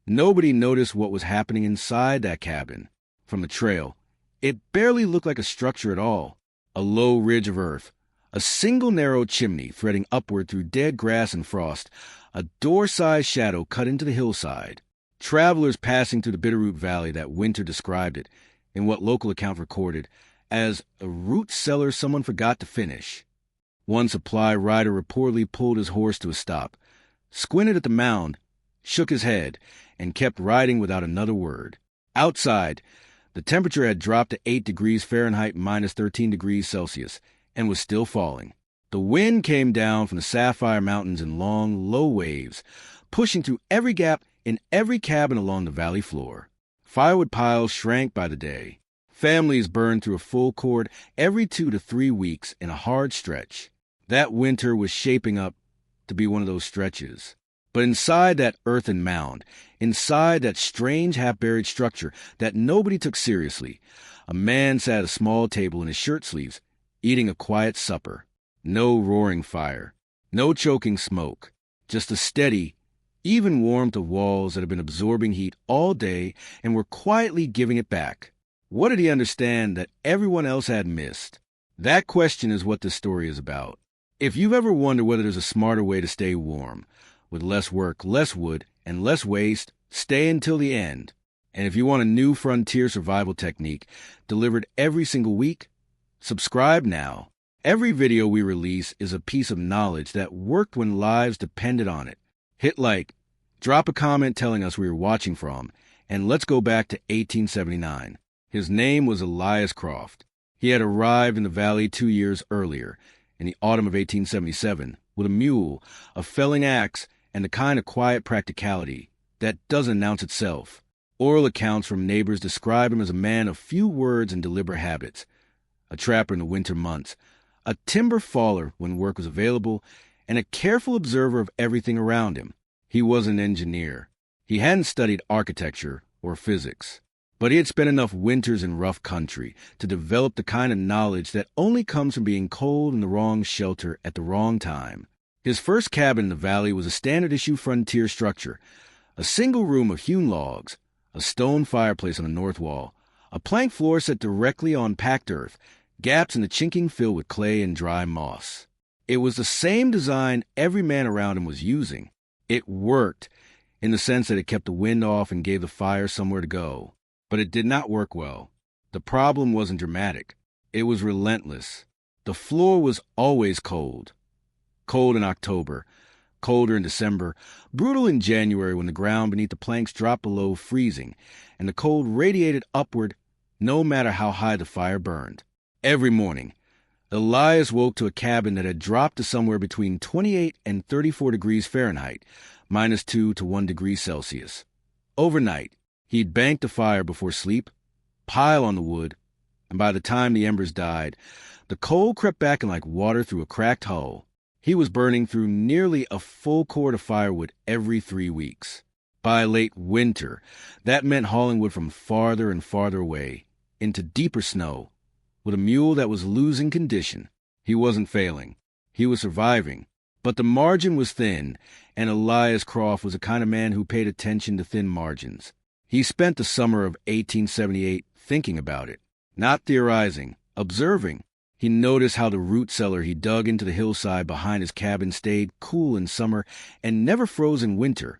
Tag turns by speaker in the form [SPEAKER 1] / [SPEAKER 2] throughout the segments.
[SPEAKER 1] Nobody noticed what was happening inside that cabin. From the trail, it barely looked like a structure at all. A low ridge of earth, a single narrow chimney threading upward through dead grass and frost, a door-sized shadow cut into the hillside. Travelers passing through the Bitterroot Valley that winter described it, in what local account recorded, as a root cellar someone forgot to finish. One supply rider reportedly pulled his horse to a stop, squinted at the mound, shook his head, and kept riding without another word. Outside, the temperature had dropped to 8 degrees Fahrenheit minus 13 degrees Celsius, and was still falling. The wind came down from the Sapphire Mountains in long, low waves, pushing through every gap in every cabin along the valley floor. Firewood piles shrank by the day. Families burned through a full cord every 2 to 3 weeks in a hard stretch. That winter was shaping up to be one of those stretches. But inside that earthen mound, inside that strange half-buried structure that nobody took seriously, a man sat at a small table in his shirt sleeves, eating a quiet supper. No roaring fire, no choking smoke, just a steady, even warmth of walls that had been absorbing heat all day and were quietly giving it back. What did he understand that everyone else had missed? That question is what this story is about. If you've ever wondered whether there's a smarter way to stay warm, with less work, less wood, and less waste, stay until the end. And if you want a new frontier survival technique delivered every single week, subscribe now. Every video we release is a piece of knowledge that worked when lives depended on it. Hit like, drop a comment telling us where you're watching from, and let's go back to 1879. His name was Elias Croft. He had arrived in the valley 2 years earlier, in the autumn of 1877, with a mule, a felling axe, and the kind of quiet practicality that doesn't announce itself. Oral accounts from neighbors describe him as a man of few words and deliberate habits, a trapper in the winter months, a timber faller when work was available, and a careful observer of everything around him. He was an engineer. He hadn't studied architecture or physics, but he had spent enough winters in rough country to develop the kind of knowledge that only comes from being cold in the wrong shelter at the wrong time. His first cabin in the valley was a standard-issue frontier structure, a single room of hewn logs, a stone fireplace on the north wall, a plank floor set directly on packed earth, gaps in the chinking filled with clay and dry moss. It was the same design every man around him was using. It worked, in the sense that it kept the wind off and gave the fire somewhere to go. But it did not work well. The problem wasn't dramatic. It was relentless. The floor was always cold. Cold in October, colder in December, brutal in January when the ground beneath the planks dropped below freezing, and the cold radiated upward no matter how high the fire burned. Every morning, Elias woke to a cabin that had dropped to somewhere between 28 and 34 degrees Fahrenheit, minus 2 to 1 degree Celsius. Overnight, he'd bank the fire before sleep, pile on the wood, and by the time the embers died, the coal crept back in like water through a cracked hull. He was burning through nearly a full cord of firewood every 3 weeks. By late winter, that meant hauling wood from farther and farther away, into deeper snow, with a mule that was losing condition. He wasn't failing. He was surviving. But the margin was thin, and Elias Croft was the kind of man who paid attention to thin margins. He spent the summer of 1878 thinking about it, not theorizing, observing. He noticed how the root cellar he dug into the hillside behind his cabin stayed cool in summer and never froze in winter,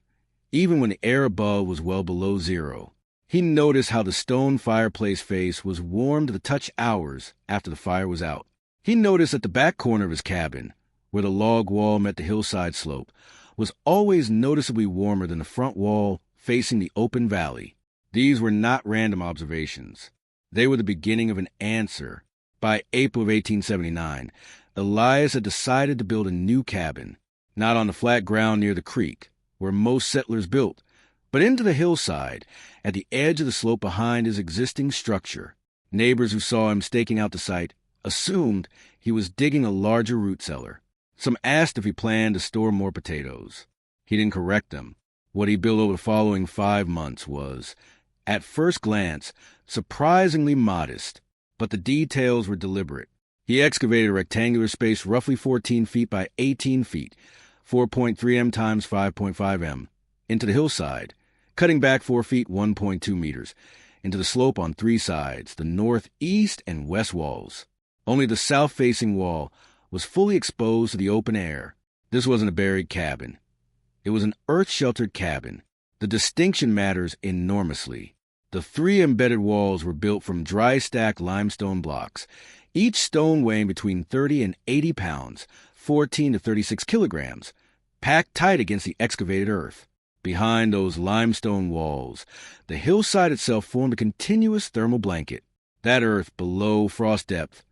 [SPEAKER 1] even when the air above was well below zero. He noticed how the stone fireplace face was warm to the touch hours after the fire was out. He noticed that the back corner of his cabin, where the log wall met the hillside slope, was always noticeably warmer than the front wall facing the open valley. These were not random observations. They were the beginning of an answer. By April of 1879, Elias had decided to build a new cabin, not on the flat ground near the creek, where most settlers built, but into the hillside, at the edge of the slope behind his existing structure. Neighbors who saw him staking out the site assumed he was digging a larger root cellar. Some asked if he planned to store more potatoes. He didn't correct them. What he built over the following 5 months was, at first glance, surprisingly modest, but the details were deliberate. He excavated a rectangular space roughly 14 feet by 18 feet, 4.3 m times 5.5 m, into the hillside, cutting back 4 feet 1.2 meters into the slope on 3 sides, the north, east, and west walls. Only the south-facing wall was fully exposed to the open air. This wasn't a buried cabin. It was an earth-sheltered cabin. The distinction matters enormously. The 3 embedded walls were built from dry-stacked limestone blocks, each stone weighing between 30 and 80 pounds, 14 to 36 kilograms, packed tight against the excavated earth. Behind those limestone walls, the hillside itself formed a continuous thermal blanket. That earth below frost depth,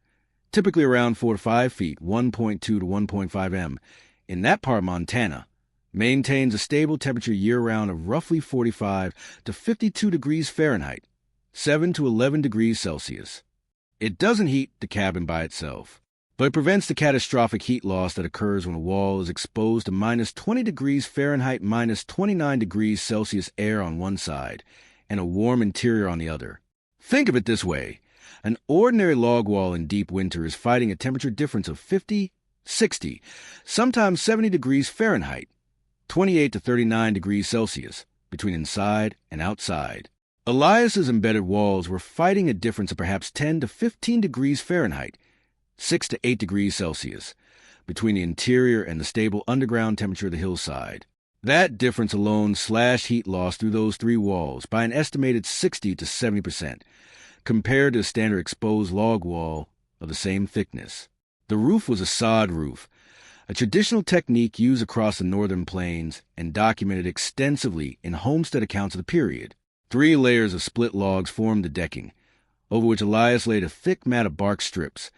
[SPEAKER 1] typically around 4 to 5 feet, 1.2 to 1.5 m, in that part of Montana, maintains a stable temperature year-round of roughly 45 to 52 degrees Fahrenheit, 7 to 11 degrees Celsius. It doesn't heat the cabin by itself, but it prevents the catastrophic heat loss that occurs when a wall is exposed to minus 20 degrees Fahrenheit, minus 29 degrees Celsius air on one side, and a warm interior on the other. Think of it this way. An ordinary log wall in deep winter is fighting a temperature difference of 50, 60, sometimes 70 degrees Fahrenheit, 28 to 39 degrees Celsius, between inside and outside. Elias's embedded walls were fighting a difference of perhaps 10 to 15 degrees Fahrenheit, 6 to 8 degrees Celsius, between the interior and the stable underground temperature of the hillside. That difference alone slashed heat loss through those 3 walls by an estimated 60 to 70%, compared to a standard exposed log wall of the same thickness. The roof was a sod roof, a traditional technique used across the northern plains and documented extensively in homestead accounts of the period. 3 layers of split logs formed the decking, over which Elias laid a thick mat of bark strips,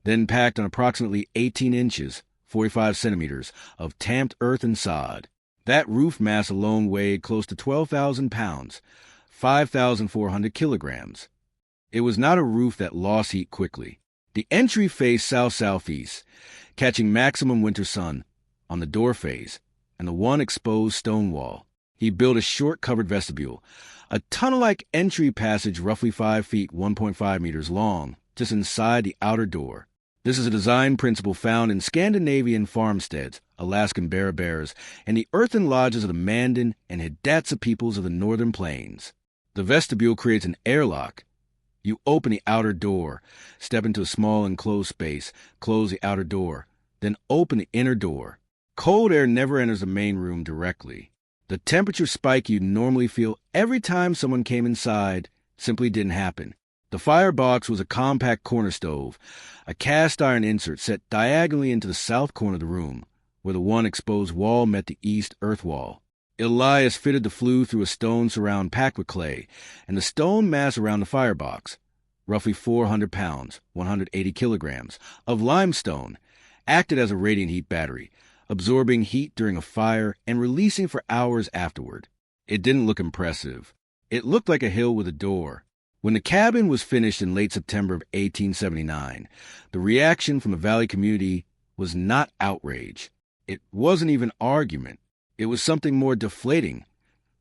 [SPEAKER 1] then packed on approximately 18 inches, 45 centimeters, of tamped earth and sod. That roof mass alone weighed close to 12,000 pounds, 5,400 kilograms. It was not a roof that lost heat quickly. The entry faced south-southeast, catching maximum winter sun on the door face and the one exposed stone wall. He built a short covered vestibule, a tunnel-like entry passage roughly 5 feet, 1.5 meters long, just inside the outer door. This is a design principle found in Scandinavian farmsteads, Alaskan bear bears, and the earthen lodges of the Mandan and Hidatsa peoples of the northern plains. The vestibule creates an airlock. You open the outer door, step into a small enclosed space, close the outer door, then open the inner door. Cold air never enters the main room directly. The temperature spike you'd normally feel every time someone came inside simply didn't happen. The firebox was a compact corner stove, a cast iron insert set diagonally into the south corner of the room, where the one exposed wall met the east earth wall. Elias fitted the flue through a stone surround packed with clay, and the stone mass around the firebox, roughly 400 pounds, 180 kilograms, of limestone, acted as a radiant heat battery, absorbing heat during a fire and releasing for hours afterward. It didn't look impressive. It looked like a hill with a door. When the cabin was finished in late September of 1879, the reaction from the valley community was not outrage. It wasn't even argument. It was something more deflating,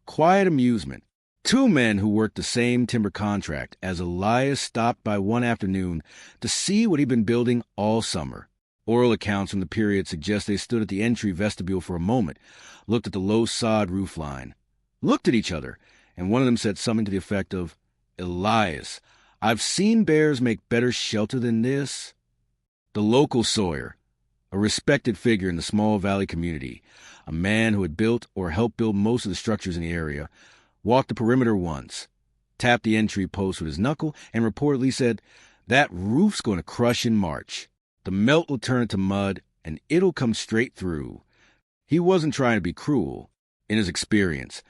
[SPEAKER 1] quiet amusement. 2 men who worked the same timber contract as Elias stopped by one afternoon to see what he'd been building all summer. Oral accounts from the period suggest they stood at the entry vestibule for a moment, looked at the low sod roof line, looked at each other, and one of them said something to the effect of, "Elias, I've seen bears make better shelter than this." The local sawyer, a respected figure in the small valley community, a man who had built or helped build most of the structures in the area, walked the perimeter once, tapped the entry post with his knuckle, and reportedly said, "That roof's going to crush in March. The melt will turn it to mud, and it'll come straight through." He wasn't trying to be cruel. In his experience,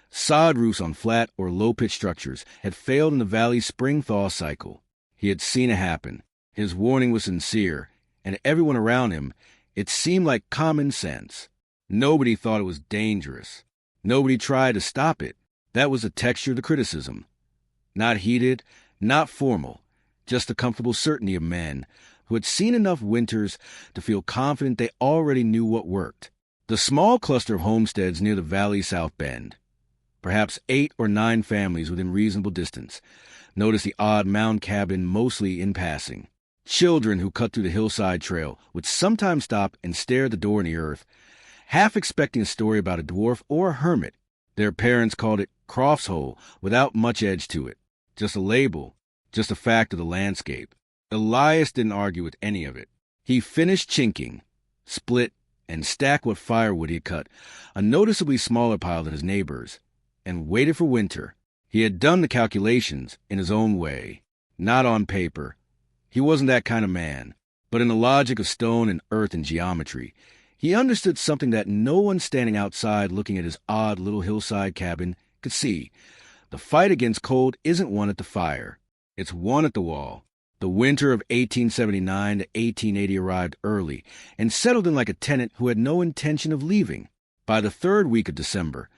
[SPEAKER 1] sod roofs on flat or low-pitched structures had failed in the valley's spring thaw cycle. He had seen it happen. His warning was sincere, and to everyone around him, it seemed like common sense. Nobody thought it was dangerous. Nobody tried to stop it. That was the texture of the criticism. Not heated, not formal, just the comfortable certainty of men who had seen enough winters to feel confident they already knew what worked. The small cluster of homesteads near the valley's south bend, perhaps 8 or 9 families within reasonable distance, noticed the odd mound cabin mostly in passing. Children who cut through the hillside trail would sometimes stop and stare at the door in the earth, half expecting a story about a dwarf or a hermit. Their parents called it Croft's hole, without much edge to it. Just a label, just a fact of the landscape. Elias didn't argue with any of it. He finished chinking, split, and stacked what firewood he had cut, a noticeably smaller pile than his neighbors, and waited for winter. He had done the calculations in his own way, not on paper. He wasn't that kind of man, but in the logic of stone and earth and geometry. He understood something that no one standing outside looking at his odd little hillside cabin could see. The fight against cold isn't won at the fire. It's won at the wall. The winter of 1879 to 1880 arrived early and settled in like a tenant who had no intention of leaving. By the third week of December,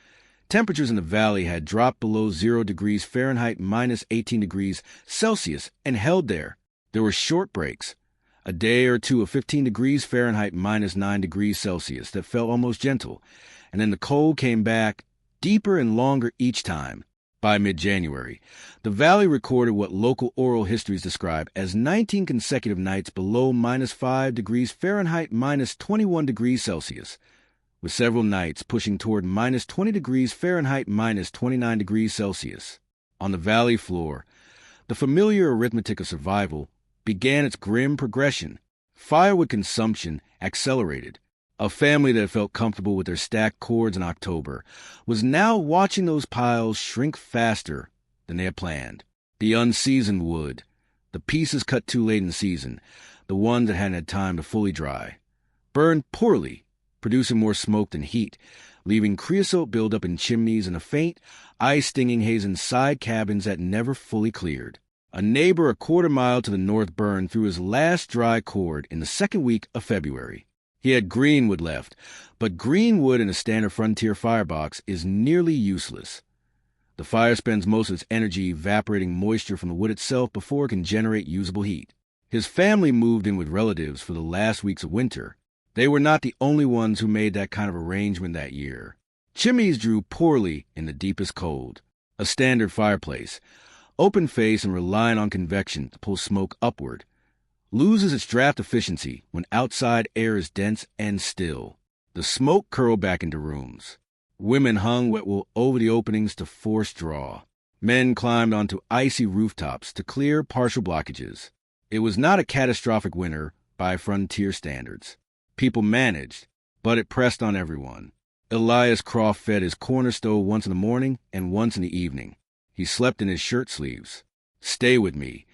[SPEAKER 1] temperatures in the valley had dropped below 0 degrees Fahrenheit minus 18 degrees Celsius and held there. There were short breaks, a day or two of 15 degrees Fahrenheit minus 9 degrees Celsius that felt almost gentle, and then the cold came back, deeper and longer each time. By mid-January, the valley recorded what local oral histories describe as 19 consecutive nights below minus 5 degrees Fahrenheit minus 21 degrees Celsius, with several nights pushing toward minus 20 degrees Fahrenheit minus 29 degrees Celsius. On the valley floor, the familiar arithmetic of survival began its grim progression. Firewood consumption accelerated. A family that felt comfortable with their stacked cords in October was now watching those piles shrink faster than they had planned. The unseasoned wood, the pieces cut too late in season, the ones that hadn't had time to fully dry, burned poorly, producing more smoke than heat, leaving creosote buildup in chimneys and a faint, eye-stinging haze in side cabins that never fully cleared. A neighbor a quarter-mile to the north burned through his last dry cord in the second week of February. He had greenwood left, but greenwood in a standard frontier firebox is nearly useless. The fire spends most of its energy evaporating moisture from the wood itself before it can generate usable heat. His family moved in with relatives for the last weeks of winter. They were not the only ones who made that kind of arrangement that year. Chimneys drew poorly in the deepest cold. A standard fireplace, open face and relying on convection to pull smoke upward, loses its draft efficiency when outside air is dense and still. The smoke curled back into rooms. Women hung wet wool over the openings to force draw. Men climbed onto icy rooftops to clear partial blockages. It was not a catastrophic winter by frontier standards. People managed, but it pressed on everyone. Elias Croft fed his corner stove once in the morning and once in the evening. He slept in his shirt sleeves. Stay with me,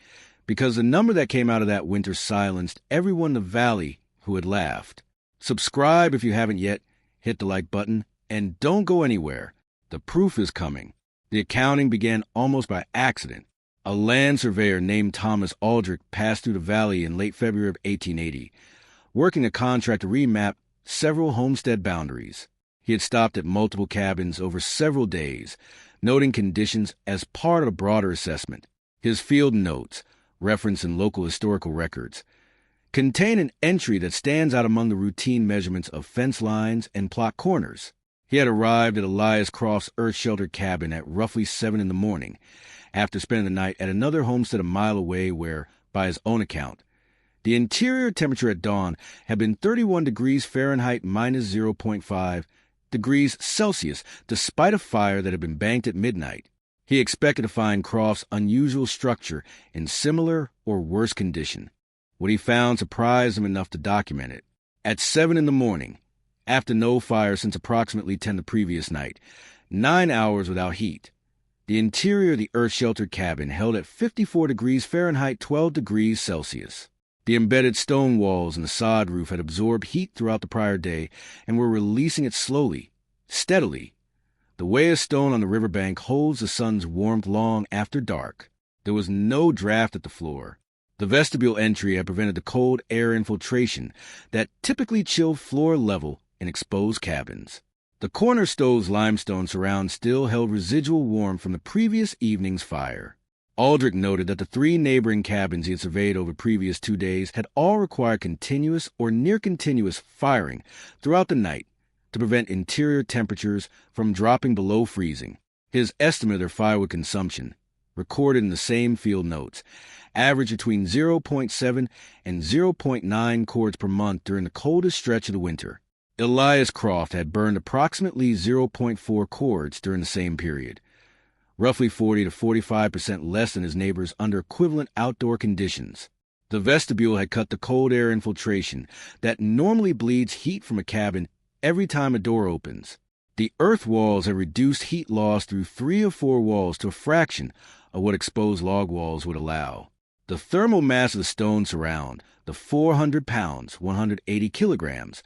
[SPEAKER 1] because the number that came out of that winter silenced everyone in the valley who had laughed. Subscribe if you haven't yet, hit the like button, and don't go anywhere. The proof is coming. The accounting began almost by accident. A land surveyor named Thomas Aldrich passed through the valley in late February of 1880, working a contract to remap several homestead boundaries. He had stopped at multiple cabins over several days, noting conditions as part of a broader assessment. His field notes, referenced in local historical records, contain an entry that stands out among the routine measurements of fence lines and plot corners. He had arrived at Elias Croft's earth-sheltered cabin at roughly 7 in the morning, after spending the night at another homestead a mile away where, by his own account, the interior temperature at dawn had been 31 degrees Fahrenheit minus 0.5 degrees Celsius, despite a fire that had been banked at midnight. He expected to find Croft's unusual structure in similar or worse condition. What he found surprised him enough to document it. At 7 in the morning, after no fire since approximately 10 the previous night, 9 hours without heat, the interior of the earth-sheltered cabin held at 54 degrees Fahrenheit 12 degrees Celsius. The embedded stone walls and the sod roof had absorbed heat throughout the prior day and were releasing it slowly, steadily, the way a stone on the riverbank holds the sun's warmth long after dark. There was no draft at the floor. The vestibule entry had prevented the cold air infiltration that typically chilled floor level in exposed cabins. The corner stove's limestone surround still held residual warmth from the previous evening's fire. Aldrich noted that the 3 neighboring cabins he had surveyed over the previous 2 days had all required continuous or near-continuous firing throughout the night to prevent interior temperatures from dropping below freezing. His estimate of their firewood consumption, recorded in the same field notes, averaged between 0.7 and 0.9 cords per month during the coldest stretch of the winter. Elias Croft had burned approximately 0.4 cords during the same period. roughly 40 to 45% less than his neighbors under equivalent outdoor conditions. The vestibule had cut the cold air infiltration that normally bleeds heat from a cabin every time a door opens. The earth walls had reduced heat loss through 3 or 4 walls to a fraction of what exposed log walls would allow. The thermal mass of the stone surround, the 400 pounds, 180 kilograms,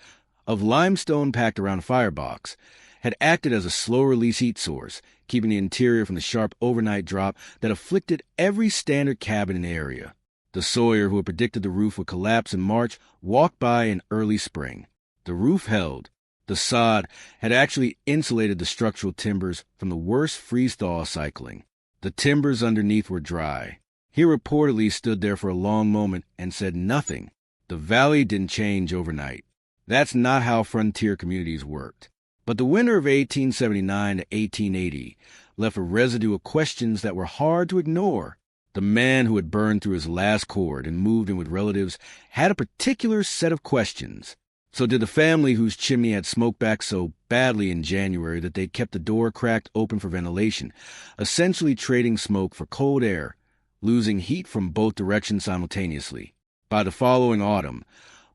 [SPEAKER 1] of limestone packed around a firebox, had acted as a slow-release heat source, keeping the interior from the sharp overnight drop that afflicted every standard cabin in the area. The sawyer who had predicted the roof would collapse in March walked by in early spring. The roof held. The sod had actually insulated the structural timbers from the worst freeze-thaw cycling. The timbers underneath were dry. He reportedly stood there for a long moment and said nothing. The valley didn't change overnight. That's not how frontier communities worked. But the winter of 1879 to 1880 left a residue of questions that were hard to ignore. The man who had burned through his last cord and moved in with relatives had a particular set of questions. So did the family whose chimney had smoked back so badly in January that they'd kept the door cracked open for ventilation, essentially trading smoke for cold air, losing heat from both directions simultaneously. By the following autumn,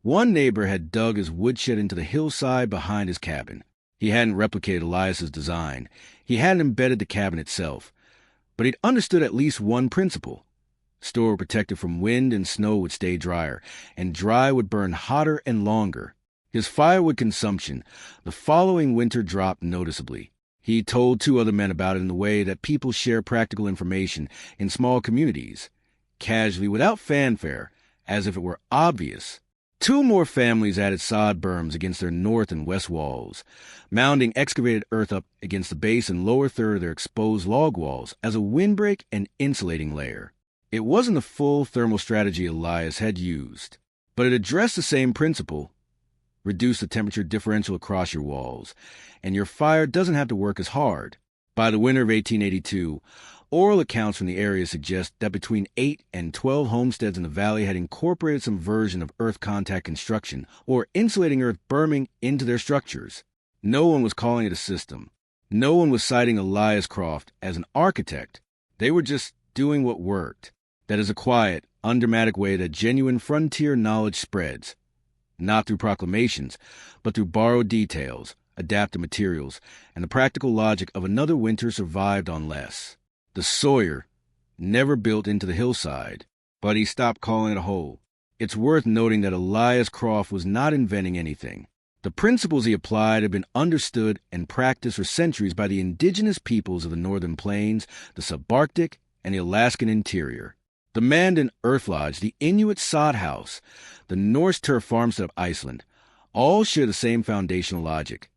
[SPEAKER 1] one neighbor had dug his woodshed into the hillside behind his cabin. He hadn't replicated Elias's design. He hadn't embedded the cabin itself. But he'd understood at least one principle. Store protected from wind and snow would stay drier, and dry would burn hotter and longer. His firewood consumption the following winter dropped noticeably. He told 2 other men about it in the way that people share practical information in small communities, casually, without fanfare, as if it were obvious. 2 more families added sod berms against their north and west walls, mounding excavated earth up against the base and lower third of their exposed log walls as a windbreak and insulating layer. It wasn't the full thermal strategy Elias had used, but it addressed the same principle. Reduce the temperature differential across your walls, and your fire doesn't have to work as hard. By the winter of 1882, oral accounts from the area suggest that between 8 and 12 homesteads in the valley had incorporated some version of earth contact construction or insulating earth berming into their structures. No one was calling it a system. No one was citing Elias Croft as an architect. They were just doing what worked. That is a quiet, undramatic way that genuine frontier knowledge spreads. Not through proclamations, but through borrowed details, adapted materials, and the practical logic of another winter survived on less. The sawyer never built into the hillside, but he stopped calling it a hole. It's worth noting that Elias Croft was not inventing anything. The principles he applied had been understood and practiced for centuries by the indigenous peoples of the northern plains, the subarctic, and the Alaskan interior. The Mandan Earth Lodge, the Inuit sod house, the Norse turf farmstead of Iceland, all share the same foundational logic.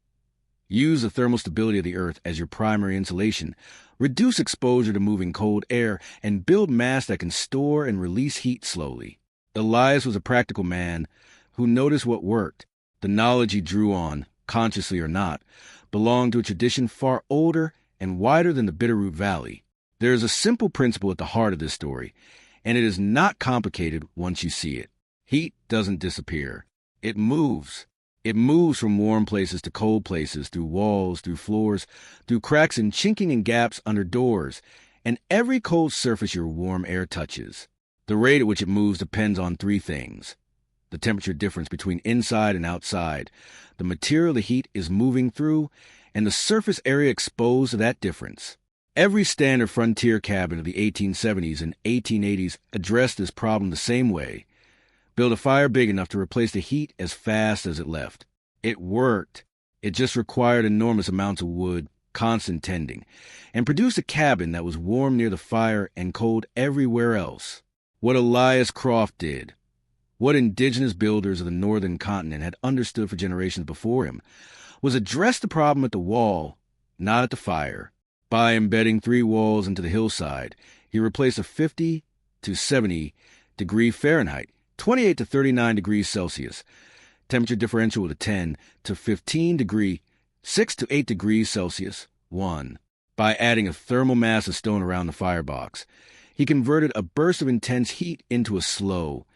[SPEAKER 1] Use the thermal stability of the earth as your primary insulation, reduce exposure to moving cold air, and build mass that can store and release heat slowly. Elias was a practical man who noticed what worked. The knowledge he drew on, consciously or not, belonged to a tradition far older and wider than the Bitterroot Valley. There is a simple principle at the heart of this story, and it is not complicated once you see it. Heat doesn't disappear. It moves. It moves from warm places to cold places, through walls, through floors, through cracks and chinking and gaps under doors, and every cold surface your warm air touches. The rate at which it moves depends on 3 things. The temperature difference between inside and outside, the material the heat is moving through, and the surface area exposed to that difference. Every standard frontier cabin of the 1870s and 1880s addressed this problem the same way. Build a fire big enough to replace the heat as fast as it left. It worked. It just required enormous amounts of wood, constant tending, and produced a cabin that was warm near the fire and cold everywhere else. What Elias Croft did, what indigenous builders of the northern continent had understood for generations before him, was address the problem at the wall, not at the fire. By embedding 3 walls into the hillside, he replaced a 50 to 70 degree Fahrenheit, 28 to 39 degrees Celsius, temperature differential to 10 to 15 degree, 6 to 8 degrees Celsius, 1. By adding a thermal mass of stone around the firebox, he converted a burst of intense heat into a slow,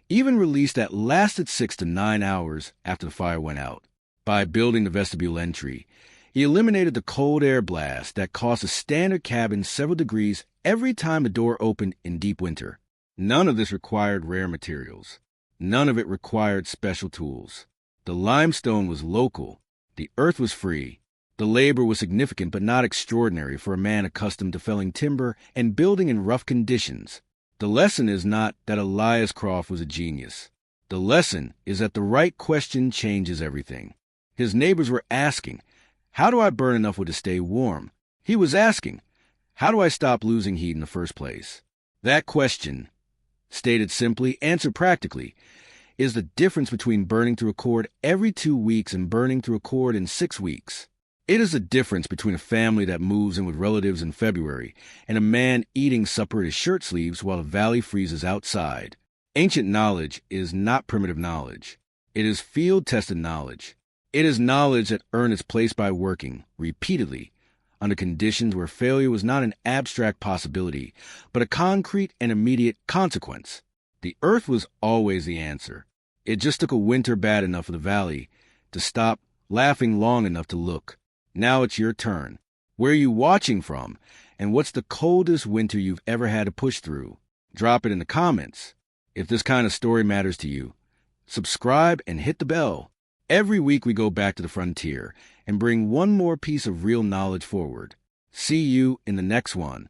[SPEAKER 1] even release that lasted 6 to 9 hours after the fire went out. By building the vestibule entry, He eliminated the cold air blast that cost a standard cabin several degrees every time a door opened in deep winter. None of this required rare materials. None of it required special tools. The limestone was local. The earth was free. The labor was significant but not extraordinary for a man accustomed to felling timber and building in rough conditions. The lesson is not that Elias Croft was a genius. The lesson is that the right question changes everything. His neighbors were asking, "How do I burn enough wood to stay warm?" He was asking, "How do I stop losing heat in the first place?" That question, stated simply, answered practically, is the difference between burning through a cord every 2 weeks and burning through a cord in 6 weeks. It is the difference between a family that moves in with relatives in February and a man eating supper at his shirt sleeves while the valley freezes outside. Ancient knowledge is not primitive knowledge. It is field-tested knowledge. It is knowledge that earned its place by working, repeatedly, under conditions where failure was not an abstract possibility, but a concrete and immediate consequence. The earth was always the answer. It just took a winter bad enough for the valley to stop laughing long enough to look. Now it's your turn. Where are you watching from? And what's the coldest winter you've ever had to push through? Drop it in the comments. If this kind of story matters to you, subscribe and hit the bell. Every week we go back to the frontier and bring one more piece of real knowledge forward. See you in the next one.